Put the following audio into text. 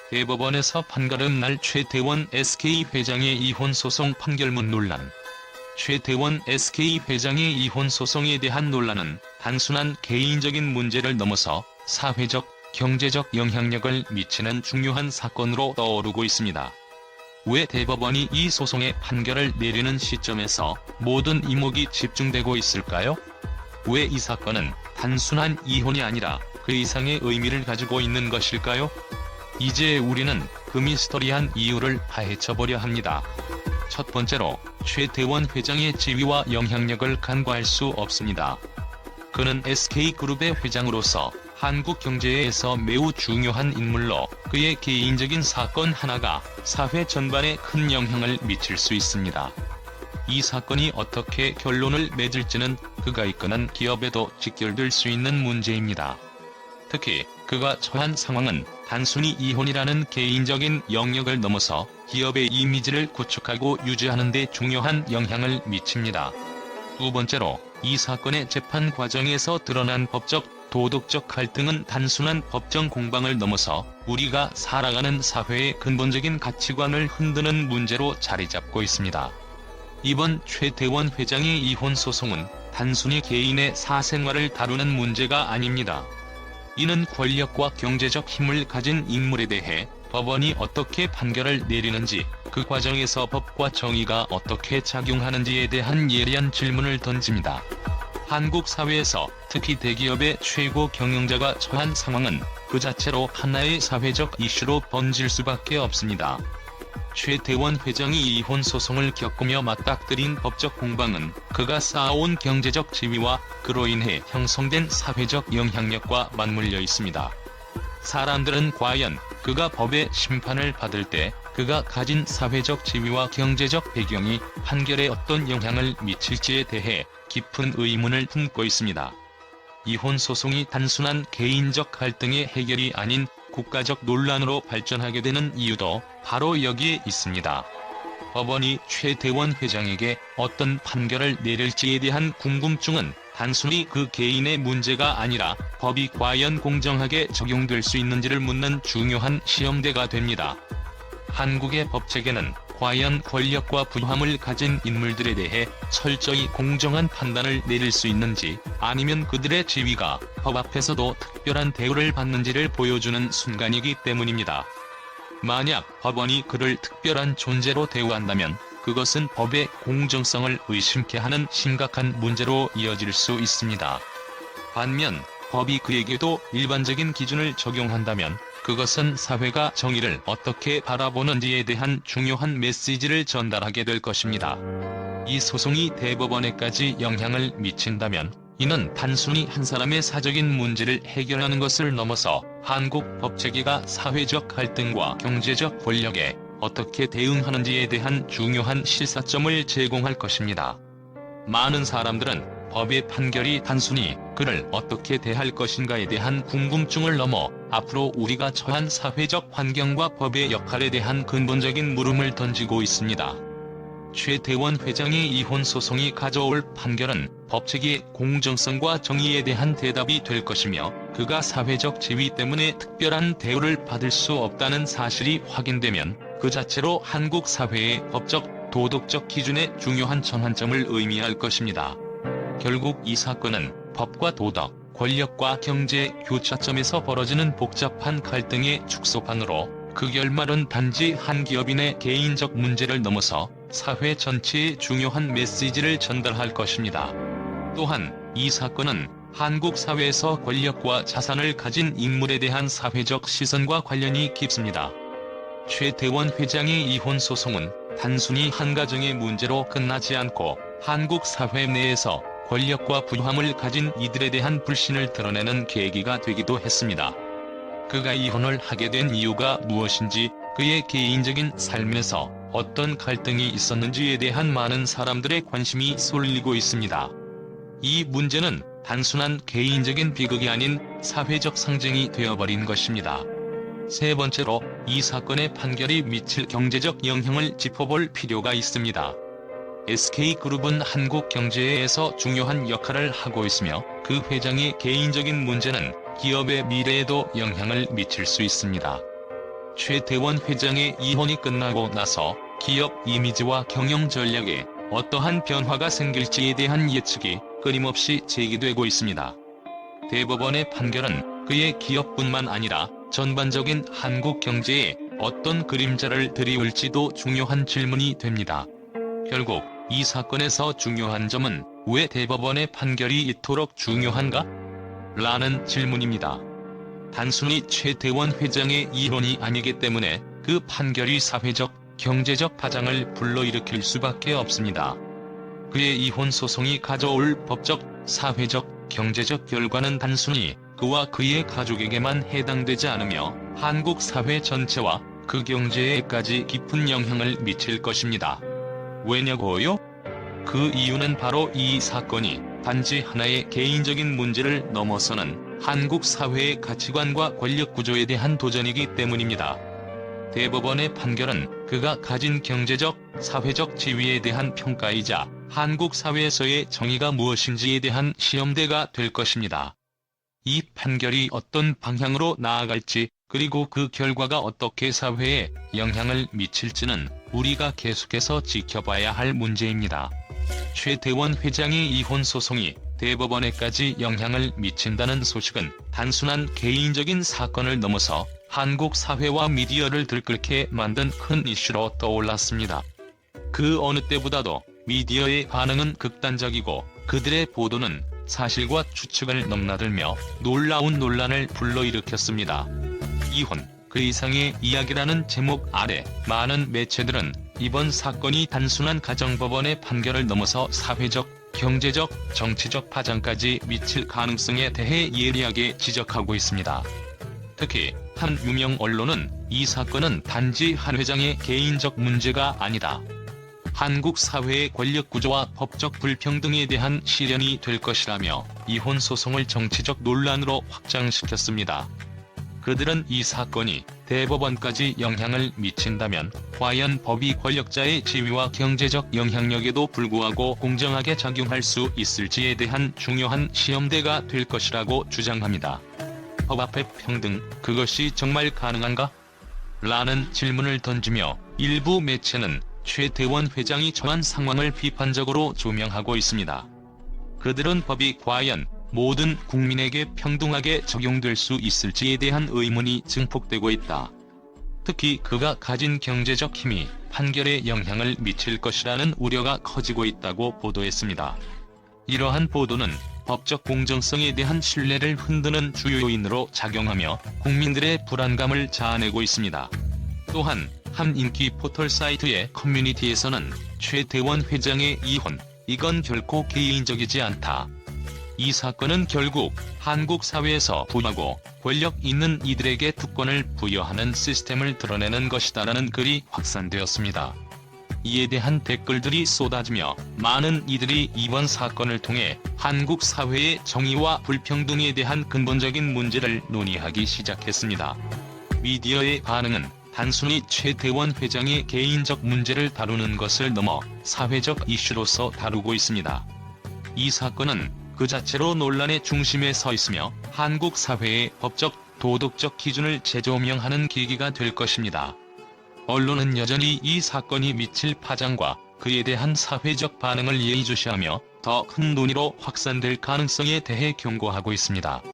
대법원에서 판가름 날 최태원 SK 회장의 이혼 소송 판결문 논란. 최태원 SK 회장의 이혼 소송에 대한 논란은 단순한 개인적인 문제를 넘어서 사회적, 경제적 영향력을 미치는 중요한 사건으로 떠오르고 있습니다. 왜 대법원이 이 소송의 판결을 내리는 시점에서 모든 이목이 집중되고 있을까요? 왜 이 사건은 단순한 이혼이 아니라 그 이상의 의미를 가지고 있는 것일까요? 이제 우리는 그 미스터리한 이유를 파헤쳐보려 합니다. 첫 번째로, 최태원 회장의 지위와 영향력을 간과할 수 없습니다. 그는 SK그룹의 회장으로서 한국 경제에서 매우 중요한 인물로 그의 개인적인 사건 하나가 사회 전반에 큰 영향을 미칠 수 있습니다. 이 사건이 어떻게 결론을 맺을지는 그가 이끄는 기업에도 직결될 수 있는 문제입니다. 특히 그가 처한 상황은 단순히 이혼이라는 개인적인 영역을 넘어서 기업의 이미지를 구축하고 유지하는 데 중요한 영향을 미칩니다. 두 번째로, 이 사건의 재판 과정에서 드러난 법적, 도덕적 갈등은 단순한 법정 공방을 넘어서 우리가 살아가는 사회의 근본적인 가치관을 흔드는 문제로 자리잡고 있습니다. 이번 최태원 회장의 이혼 소송은 단순히 개인의 사생활을 다루는 문제가 아닙니다. 이는 권력과 경제적 힘을 가진 인물에 대해 법원이 어떻게 판결을 내리는지, 그 과정에서 법과 정의가 어떻게 작용하는지에 대한 예리한 질문을 던집니다. 한국 사회에서 특히 대기업의 최고 경영자가 처한 상황은 그 자체로 하나의 사회적 이슈로 번질 수밖에 없습니다. 최태원 회장이 이혼 소송을 겪으며 맞닥뜨린 법적 공방은 그가 쌓아온 경제적 지위와 그로 인해 형성된 사회적 영향력과 맞물려 있습니다. 사람들은 과연 그가 법의 심판을 받을 때 그가 가진 사회적 지위와 경제적 배경이 판결에 어떤 영향을 미칠지에 대해 깊은 의문을 품고 있습니다. 이혼 소송이 단순한 개인적 갈등의 해결이 아닌 국가적 논란으로 발전하게 되는 이유도 바로 여기에 있습니다. 법원이 최태원 회장에게 어떤 판결을 내릴지에 대한 궁금증은 단순히 그 개인의 문제가 아니라 법이 과연 공정하게 적용될 수 있는지를 묻는 중요한 시험대가 됩니다. 한국의 법체계는 과연 권력과 부함을 가진 인물들에 대해 철저히 공정한 판단을 내릴 수 있는지, 아니면 그들의 지위가 법 앞에서도 특별한 대우를 받는지를 보여주는 순간이기 때문입니다. 만약 법원이 그를 특별한 존재로 대우한다면 그것은 법의 공정성을 의심케 하는 심각한 문제로 이어질 수 있습니다. 반면 법이 그에게도 일반적인 기준을 적용한다면 그것은 사회가 정의를 어떻게 바라보는지에 대한 중요한 메시지를 전달하게 될 것입니다. 이 소송이 대법원에까지 영향을 미친다면 이는 단순히 한 사람의 사적인 문제를 해결하는 것을 넘어서 한국 법체계가 사회적 갈등과 경제적 권력에 어떻게 대응하는지에 대한 중요한 실사점을 제공할 것입니다. 많은 사람들은 법의 판결이 단순히 그를 어떻게 대할 것인가에 대한 궁금증을 넘어 앞으로 우리가 처한 사회적 환경과 법의 역할에 대한 근본적인 물음을 던지고 있습니다. 최태원 회장의 이혼 소송이 가져올 판결은 법체계의 공정성과 정의에 대한 대답이 될 것이며, 그가 사회적 지위 때문에 특별한 대우를 받을 수 없다는 사실이 확인되면 그 자체로 한국 사회의 법적, 도덕적 기준의 중요한 전환점을 의미할 것입니다. 결국 이 사건은 법과 도덕, 권력과 경제의 교차점에서 벌어지는 복잡한 갈등의 축소판으로, 그 결말은 단지 한 기업인의 개인적 문제를 넘어서 사회 전체에 중요한 메시지를 전달할 것입니다. 또한 이 사건은 한국 사회에서 권력과 자산을 가진 인물에 대한 사회적 시선과 관련이 깊습니다. 최태원 회장의 이혼 소송은 단순히 한 가정의 문제로 끝나지 않고 한국 사회 내에서 권력과 부함을 가진 이들에 대한 불신을 드러내는 계기가 되기도 했습니다. 그가 이혼을 하게 된 이유가 무엇인지, 그의 개인적인 삶에서 어떤 갈등이 있었는지에 대한 많은 사람들의 관심이 쏠리고 있습니다. 이 문제는 단순한 개인적인 비극이 아닌 사회적 상징이 되어버린 것입니다. 세 번째로, 이 사건의 판결이 미칠 경제적 영향을 짚어볼 필요가 있습니다. SK그룹은 한국 경제에서 중요한 역할을 하고 있으며 그 회장의 개인적인 문제는 기업의 미래에도 영향을 미칠 수 있습니다. 최태원 회장의 이혼이 끝나고 나서 기업 이미지와 경영 전략에 어떠한 변화가 생길지에 대한 예측이 끊임없이 제기되고 있습니다. 대법원의 판결은 그의 기업뿐만 아니라 전반적인 한국 경제에 어떤 그림자를 드리울지도 중요한 질문이 됩니다. 결국 이 사건에서 중요한 점은 왜 대법원의 판결이 이토록 중요한가? 라는 질문입니다. 단순히 최태원 회장의 이혼이 아니기 때문에 그 판결이 사회적, 경제적 파장을 불러일으킬 수밖에 없습니다. 그의 이혼 소송이 가져올 법적, 사회적, 경제적 결과는 단순히 그와 그의 가족에게만 해당되지 않으며 한국 사회 전체와 그 경제에까지 깊은 영향을 미칠 것입니다. 왜냐고요? 그 이유는 바로 이 사건이 단지 하나의 개인적인 문제를 넘어서는 한국 사회의 가치관과 권력 구조에 대한 도전이기 때문입니다. 대법원의 판결은 그가 가진 경제적, 사회적 지위에 대한 평가이자 한국 사회에서의 정의가 무엇인지에 대한 시험대가 될 것입니다. 이 판결이 어떤 방향으로 나아갈지, 그리고 그 결과가 어떻게 사회에 영향을 미칠지는 우리가 계속해서 지켜봐야 할 문제입니다. 최태원 회장의 이혼 소송이 대법원에까지 영향을 미친다는 소식은 단순한 개인적인 사건을 넘어서 한국 사회와 미디어를 들끓게 만든 큰 이슈로 떠올랐습니다. 그 어느 때보다도 미디어의 반응은 극단적이고 그들의 보도는 사실과 추측을 넘나들며 놀라운 논란을 불러일으켰습니다. 이혼, 그 이상의 이야기라는 제목 아래 많은 매체들은 이번 사건이 단순한 가정법원의 판결을 넘어서 사회적, 경제적, 정치적 파장까지 미칠 가능성에 대해 예리하게 지적하고 있습니다. 특히 한 유명 언론은 이 사건은 단지 한 회장의 개인적 문제가 아니다. 한국 사회의 권력 구조와 법적 불평등에 대한 실현이 될 것이라며 이혼 소송을 정치적 논란으로 확장시켰습니다. 그들은 이 사건이 대법원까지 영향을 미친다면 과연 법이 권력자의 지위와 경제적 영향력에도 불구하고 공정하게 작용할 수 있을지에 대한 중요한 시험대가 될 것이라고 주장합니다. 법 앞에 평등, 그것이 정말 가능한가? 라는 질문을 던지며 일부 매체는 최태원 회장이 처한 상황을 비판적으로 조명하고 있습니다. 그들은 법이 과연 모든 국민에게 평등하게 적용될 수 있을지에 대한 의문이 증폭되고 있다. 특히 그가 가진 경제적 힘이 판결에 영향을 미칠 것이라는 우려가 커지고 있다고 보도했습니다. 이러한 보도는 법적 공정성에 대한 신뢰를 흔드는 주요 요인으로 작용하며 국민들의 불안감을 자아내고 있습니다. 또한 한 인기 포털 사이트의 커뮤니티에서는 최태원 회장의 이혼, 이건 결코 개인적이지 않다. 이 사건은 결국 한국 사회에서 부하고 권력 있는 이들에게 특권을 부여하는 시스템을 드러내는 것이다라는 글이 확산되었습니다. 이에 대한 댓글들이 쏟아지며 많은 이들이 이번 사건을 통해 한국 사회의 정의와 불평등에 대한 근본적인 문제를 논의하기 시작했습니다. 미디어의 반응은 단순히 최태원 회장의 개인적 문제를 다루는 것을 넘어 사회적 이슈로서 다루고 있습니다. 이 사건은 그 자체로 논란의 중심에 서 있으며 한국 사회의 법적, 도덕적 기준을 재조명하는 계기가 될 것입니다. 언론은 여전히 이 사건이 미칠 파장과 그에 대한 사회적 반응을 예의주시하며 더 큰 논의로 확산될 가능성에 대해 경고하고 있습니다.